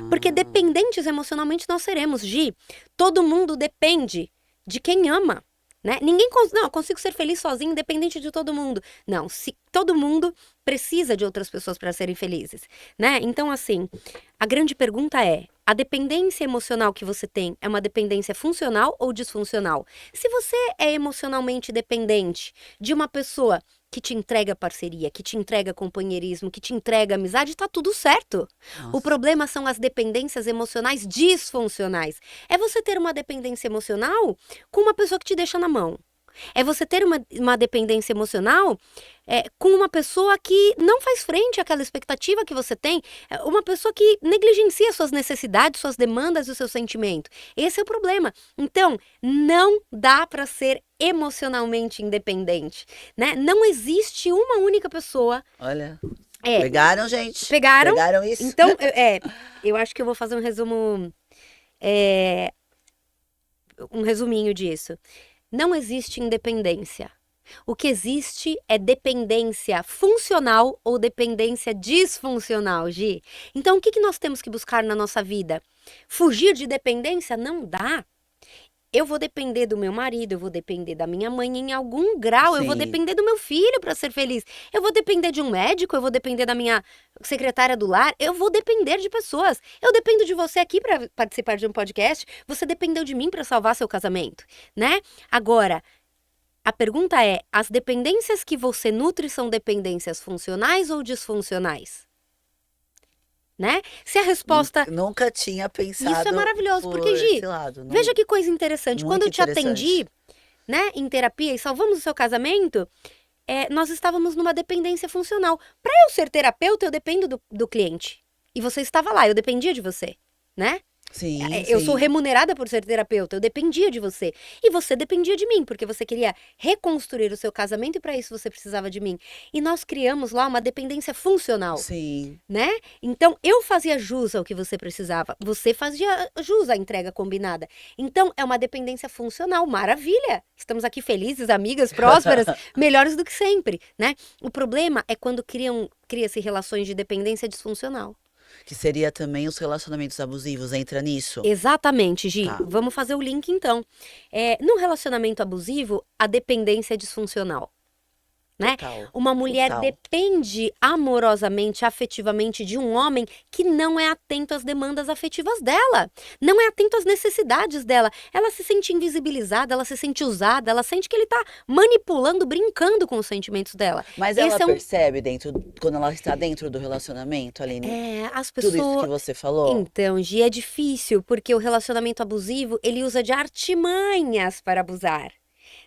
Porque dependentes emocionalmente nós seremos, Gi. Todo mundo depende de quem ama, né? Não, eu consigo ser feliz sozinho, independente de todo mundo. Não, se todo mundo precisa de outras pessoas para serem felizes, né? Então, assim, a grande pergunta é, a dependência emocional que você tem é uma dependência funcional ou disfuncional? Se você é emocionalmente dependente de uma pessoa que te entrega parceria, que te entrega companheirismo, que te entrega amizade, tá tudo certo. Nossa. O problema são as dependências emocionais disfuncionais. É você ter uma dependência emocional com uma pessoa que te deixa na mão. É você ter uma dependência emocional com uma pessoa que não faz frente àquela expectativa que você tem, uma pessoa que negligencia suas necessidades, suas demandas e o seu sentimento. Esse é o problema. Então, não dá para ser emocionalmente independente, né? Não existe uma única pessoa. Olha, pegaram, gente? Pegaram? Pegaram isso? Então, eu acho que eu vou fazer um resumo, um resuminho disso. Não existe independência. O que existe é dependência funcional ou dependência disfuncional, Gi. Então, o que nós temos que buscar na nossa vida? Fugir de dependência não dá. Eu vou depender do meu marido, eu vou depender da minha mãe em algum grau, eu vou Sim. depender do meu filho para ser feliz. Eu vou depender de um médico, eu vou depender da minha secretária do lar, eu vou depender de pessoas. Eu dependo de você aqui para participar de um podcast, você dependeu de mim para salvar seu casamento, né? Agora, a pergunta é, as dependências que você nutre são dependências funcionais ou disfuncionais? Né? Se a resposta... Nunca tinha pensado. Isso é maravilhoso, por porque, Gi, esse lado. Não... veja que coisa interessante. Muito Quando eu te interessante. atendi, né, em terapia e salvamos o seu casamento, nós estávamos numa dependência funcional. Para eu ser terapeuta, eu dependo do cliente. E você estava lá, eu dependia de você, né? Sim, Eu sim. sou remunerada por ser terapeuta, eu dependia de você. E você dependia de mim, porque você queria reconstruir o seu casamento e para isso você precisava de mim. E nós criamos lá uma dependência funcional. Sim. Né? Então, eu fazia jus ao que você precisava. Você fazia jus à entrega combinada. Então, é uma dependência funcional. Maravilha! Estamos aqui felizes, amigas, prósperas, melhores do que sempre, né? O problema é quando cria-se relações de dependência disfuncional. Que seria também os relacionamentos abusivos, entra nisso? Exatamente, Gi. Tá. Vamos fazer o link então. Num relacionamento abusivo, a dependência é disfuncional. Né? Total. Uma mulher Total. depende amorosamente, afetivamente de um homem que não é atento às demandas afetivas dela, não é atento às necessidades dela. Ela se sente invisibilizada, ela se sente usada, ela sente que ele tá manipulando, brincando com os sentimentos dela. Mas Esse ela é um. percebe quando ela está dentro do relacionamento, Aline, As tudo isso que pessoas. você falou? Então, Gi, é difícil, porque o relacionamento abusivo, ele usa de artimanhas para abusar.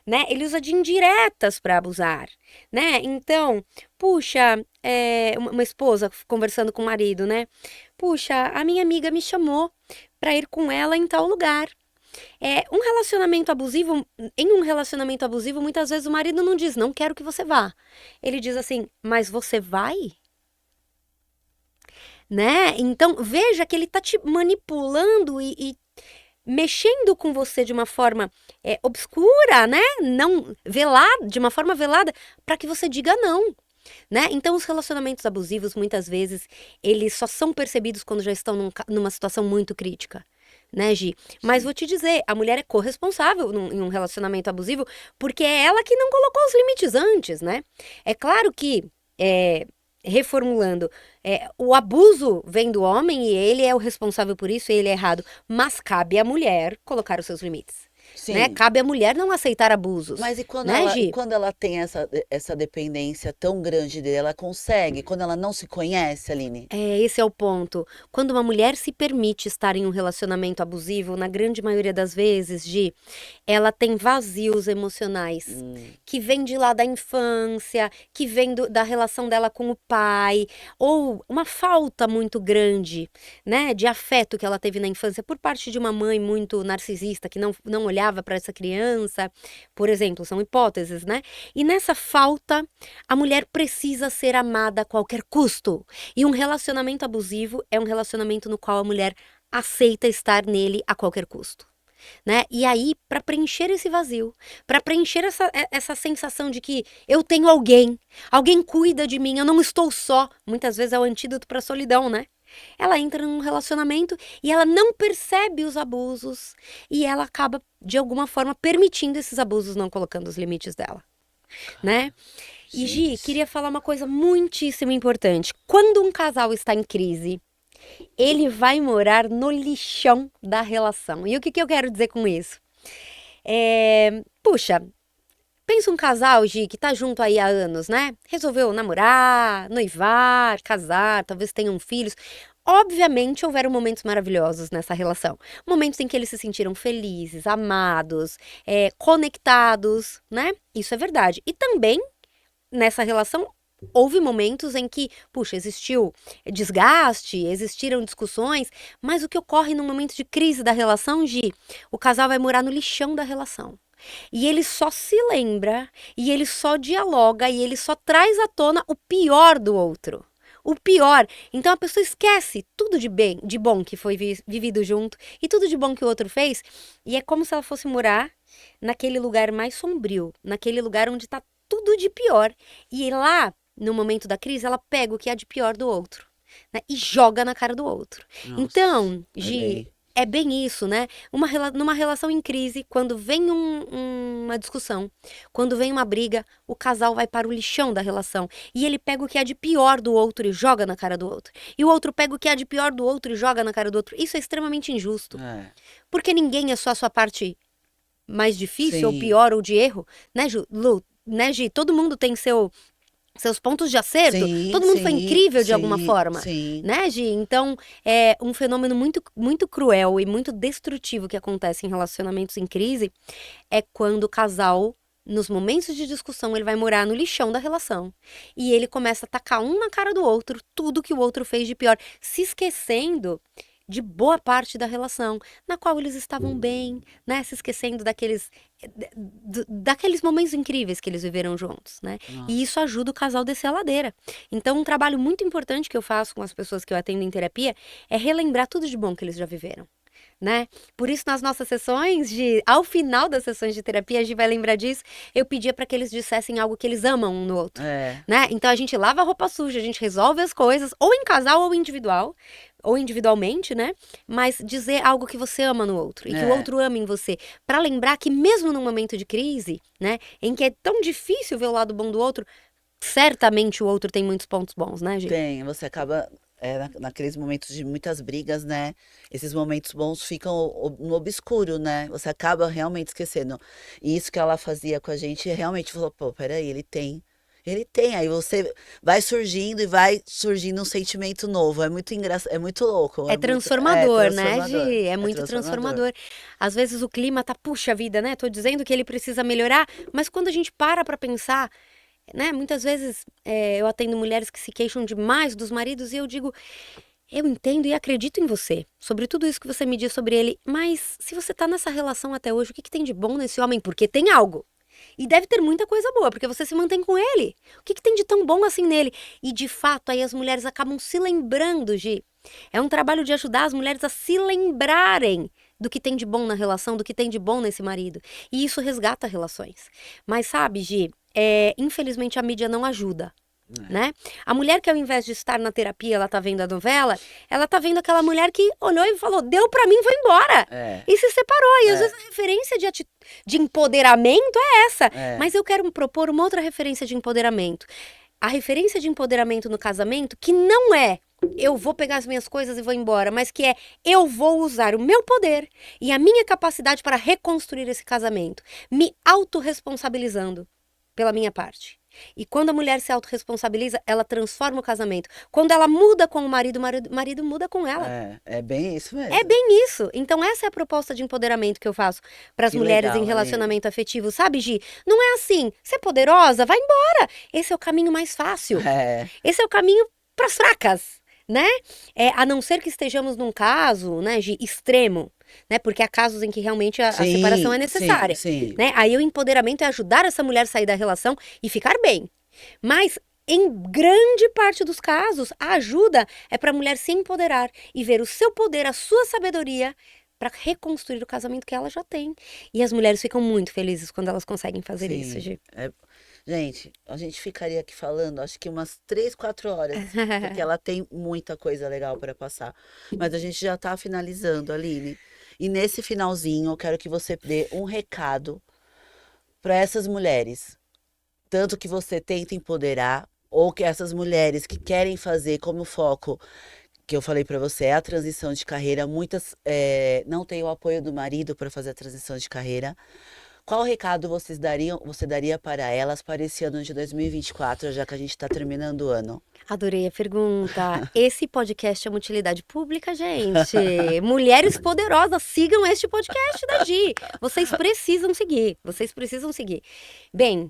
Né? Ele usa de indiretas para abusar, né? Então, puxa, uma esposa conversando com o marido, né? Puxa, a minha amiga me chamou para ir com ela em tal lugar. Um relacionamento abusivo, em um relacionamento abusivo, muitas vezes o marido não diz, não quero que você vá. Ele diz assim, mas você vai? Né? Então, veja que ele tá te manipulando e mexendo com você de uma forma obscura, né? Não velada, de uma forma velada, para que você diga não. Né? Então, os relacionamentos abusivos, muitas vezes, eles só são percebidos quando já estão numa situação muito crítica. Né, Gi? Mas vou te dizer, a mulher é corresponsável em um relacionamento abusivo porque é ela que não colocou os limites antes, né? É claro que, reformulando, o abuso vem do homem e ele é o responsável por isso, ele é errado. Mas cabe à mulher colocar os seus limites. Né? Sim. Cabe à mulher não aceitar abusos. Mas e Né, Gi? quando ela tem essa dependência tão grande dele, ela consegue? Quando ela não se conhece, Aline? Esse é o ponto. Quando uma mulher se permite estar em um relacionamento abusivo, na grande maioria das vezes, Gi, ela tem vazios emocionais que vêm de lá da infância, que vêm da relação dela com o pai, ou uma falta muito grande, né, de afeto que ela teve na infância por parte de uma mãe muito narcisista que não olhava para essa criança, por exemplo, são hipóteses, né? E nessa falta, a mulher precisa ser amada a qualquer custo. E um relacionamento abusivo é um relacionamento no qual a mulher aceita estar nele a qualquer custo. Né? E aí, para preencher esse vazio, para preencher essa sensação de que eu tenho alguém cuida de mim, eu não estou só, muitas vezes é o antídoto para a solidão, né? Ela entra num relacionamento e ela não percebe os abusos e ela acaba, de alguma forma, permitindo esses abusos, não colocando os limites dela, né? E Gi, queria falar uma coisa muitíssimo importante. Quando um casal está em crise, ele vai morar no lixão da relação. E o que eu quero dizer com isso? Puxa, pensa um casal, Gi, que tá junto aí há anos, né? Resolveu namorar, noivar, casar, talvez tenham filhos. Obviamente houveram momentos maravilhosos nessa relação. Momentos em que eles se sentiram felizes, amados, conectados, né? Isso é verdade. E também, nessa relação, houve momentos em que, puxa, existiu desgaste, existiram discussões, mas o que ocorre no momento de crise da relação, Gi, o casal vai morar no lixão da relação. E ele só se lembra, e ele só dialoga, e ele só traz à tona o pior do outro. O pior. Então a pessoa esquece tudo de bom que foi vivido junto e tudo de bom que o outro fez. E é como se ela fosse morar naquele lugar mais sombrio, naquele lugar onde está tudo de pior. E lá, no momento da crise, ela pega o que há de pior do outro, né, e joga na cara do outro. Nossa, então, Gi, é bem isso, né? Numa relação em crise, quando vem uma discussão, quando vem uma briga, o casal vai para o lixão da relação. E ele pega o que há de pior do outro e joga na cara do outro. E o outro pega o que há de pior do outro e joga na cara do outro. Isso é extremamente injusto. Porque ninguém é só a sua parte mais difícil, ou pior, ou de erro. Né, Lu? Né, Gi? Todo mundo tem seus pontos de acerto, todo mundo foi incrível de alguma forma, né, Gi? Então, é um fenômeno muito, muito cruel e muito destrutivo que acontece em relacionamentos em crise, é quando o casal, nos momentos de discussão, ele vai morar no lixão da relação. E ele começa a tacar um na cara do outro, tudo que o outro fez de pior, se esquecendo de boa parte da relação, na qual eles estavam bem, né? Se esquecendo daqueles momentos incríveis que eles viveram juntos, né? E isso ajuda o casal a descer a ladeira. Então, um trabalho muito importante que eu faço com as pessoas que eu atendo em terapia é relembrar tudo de bom que eles já viveram. né? Por isso, nas nossas sessões ao final das sessões de terapia, a gente vai lembrar disso, eu pedia para que eles dissessem algo que eles amam um no outro, né? Então a gente lava a roupa suja, a gente resolve as coisas, ou em casal ou individual, ou individualmente, né? Mas dizer algo que você ama no outro e que o outro ama em você, para lembrar que mesmo num momento de crise, né, em que é tão difícil ver o lado bom do outro, certamente o outro tem muitos pontos bons, né, Gi? Tem, você acaba naqueles momentos de muitas brigas, né? Esses momentos bons ficam no obscuro, né? Você acaba realmente esquecendo. E isso que ela fazia com a gente, realmente falou, pô, peraí, ele tem. Ele tem, aí você vai surgindo e vai surgindo um sentimento novo. É muito engraçado, é muito louco. É transformador, né, transformador. Gi? É É muito transformador. transformador. Às vezes o clima tá, puxa vida, né? Tô dizendo que ele precisa melhorar, mas quando a gente para pra pensar, né? Muitas vezes eu atendo mulheres que se queixam demais dos maridos e eu digo, eu entendo e acredito em você, sobre tudo isso que você me diz sobre ele, mas se você tá nessa relação até hoje, o que que tem de bom nesse homem? Porque tem algo. E deve ter muita coisa boa, porque você se mantém com ele. O que que tem de tão bom assim nele? E de fato, aí as mulheres acabam se lembrando, Gi. É um trabalho de ajudar as mulheres a se lembrarem do que tem de bom na relação, do que tem de bom nesse marido. E isso resgata relações. Mas sabe, Gi, infelizmente a mídia não ajuda. Né? A mulher que ao invés de estar na terapia, ela tá vendo a novela, ela tá vendo aquela mulher que olhou e falou, deu pra mim, vou embora. E se separou. E às vezes a referência de empoderamento é essa. Mas eu quero propor uma outra referência de empoderamento. A referência de empoderamento no casamento, que não é eu vou pegar as minhas coisas e vou embora, mas que é eu vou usar o meu poder e a minha capacidade para reconstruir esse casamento, me autorresponsabilizando pela minha parte. E quando a mulher se autorresponsabiliza, ela transforma o casamento. Quando ela muda com o marido muda com ela. É bem isso mesmo. É bem isso. Então essa é a proposta de empoderamento que eu faço para as Que mulheres legal, em relacionamento afetivo. Sabe, Gi? Não é assim, você é poderosa, vai embora. Esse é o caminho mais fácil. Esse é o caminho para as fracas, né? A não ser que estejamos num caso, né, Gi, extremo. Né? Porque há casos em que realmente a separação é necessária. Sim. Né? Aí o empoderamento é ajudar essa mulher a sair da relação e ficar bem. Mas em grande parte dos casos, a ajuda é para a mulher se empoderar e ver o seu poder, a sua sabedoria para reconstruir o casamento que ela já tem. E as mulheres ficam muito felizes quando elas conseguem fazer isso, Gi. Gente, a gente ficaria aqui falando, acho que umas 3, 4 horas, porque ela tem muita coisa legal para passar. Mas a gente já está finalizando, Aline. E nesse finalzinho, eu quero que você dê um recado para essas mulheres. Tanto que você tenta empoderar, ou que essas mulheres que querem fazer como foco, que eu falei para você, é a transição de carreira. Muitas não têm o apoio do marido para fazer a transição de carreira. Qual recado você daria para elas para esse ano de 2024, já que a gente está terminando o ano? Adorei a pergunta. Esse podcast é uma utilidade pública, gente. Mulheres poderosas, sigam este podcast da Gi. Vocês precisam seguir. Bem,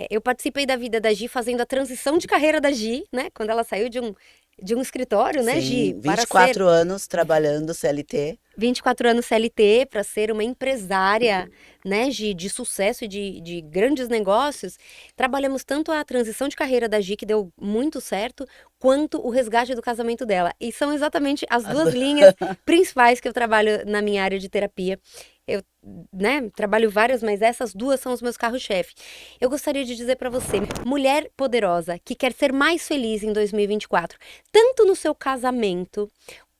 eu participei da vida da Gi fazendo a transição de carreira da Gi, né? Quando ela saiu de um escritório, né, Gi? 24 anos trabalhando CLT. 24 anos CLT para ser uma empresária, né, Gi, de sucesso e de grandes negócios. Trabalhamos tanto a transição de carreira da Gi, que deu muito certo, quanto o resgate do casamento dela. E são exatamente as duas linhas principais que eu trabalho na minha área de terapia. Eu, né, trabalho várias, mas essas duas são os meus carros-chefe. Eu gostaria de dizer para você, mulher poderosa, que quer ser mais feliz em 2024, tanto no seu casamento,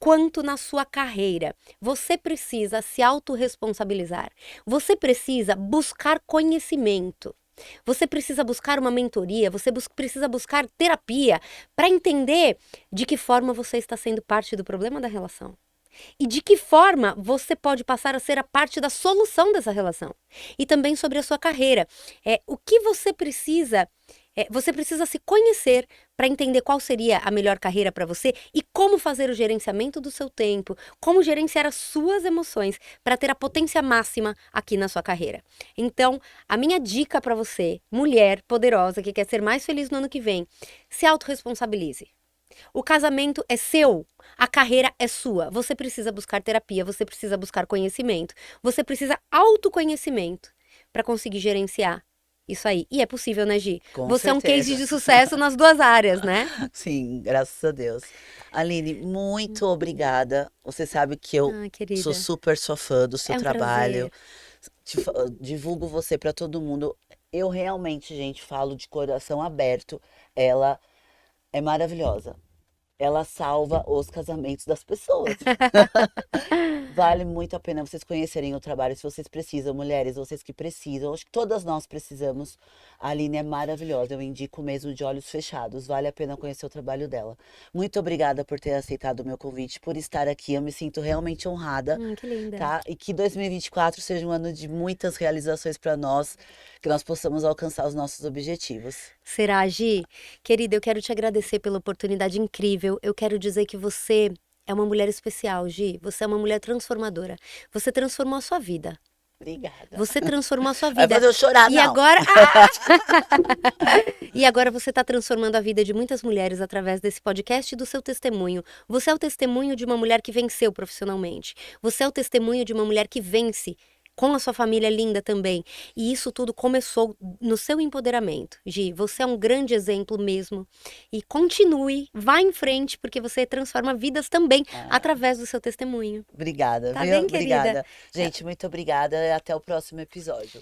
quanto na sua carreira, você precisa se autorresponsabilizar. Você precisa buscar conhecimento. Você precisa buscar uma mentoria, você precisa buscar terapia para entender de que forma você está sendo parte do problema da relação. E de que forma você pode passar a ser a parte da solução dessa relação. E também sobre a sua carreira. O que você precisa se conhecer para entender qual seria a melhor carreira para você e como fazer o gerenciamento do seu tempo, como gerenciar as suas emoções para ter a potência máxima aqui na sua carreira. Então, a minha dica para você, mulher poderosa que quer ser mais feliz no ano que vem, se autorresponsabilize. O casamento é seu, a carreira é sua. Você precisa buscar terapia, você precisa buscar conhecimento, você precisa autoconhecimento para conseguir gerenciar Isso aí. E é possível, né, Gi? Com Você é um case certeza. de sucesso nas duas áreas, né? Sim, graças a Deus. Aline, muito obrigada. Você sabe que eu Ah, sou querida. super sua fã do seu É um trabalho. prazer. Divulgo você para todo mundo. Eu realmente, gente, falo de coração aberto. Ela é maravilhosa. Ela salva os casamentos das pessoas. Vale muito a pena vocês conhecerem o trabalho, se vocês precisam, mulheres, vocês que precisam, acho que todas nós precisamos. A Aline é maravilhosa, eu indico mesmo de olhos fechados, vale a pena conhecer o trabalho dela. Muito obrigada por ter aceitado o meu convite, por estar aqui, eu me sinto realmente honrada, Que linda. tá? E que 2024 seja um ano de muitas realizações para nós, que nós possamos alcançar os nossos objetivos. Será, Gi? Querida, eu quero te agradecer pela oportunidade incrível. Eu quero dizer que você é uma mulher especial, Gi. Você é uma mulher transformadora. Você transformou a sua vida. Obrigada. Você transformou a sua Vai vida. fazer eu chorar, E não. agora. E agora você está transformando a vida de muitas mulheres através desse podcast e do seu testemunho. Você é o testemunho de uma mulher que venceu profissionalmente. Você é o testemunho de uma mulher que vence com a sua família linda também. E isso tudo começou no seu empoderamento. Gi, você é um grande exemplo mesmo. E continue, vá em frente, porque você transforma vidas também Ah, através do seu testemunho. obrigada, Tá viu? bem, querida? Obrigada. Gente, muito obrigada e até o próximo episódio.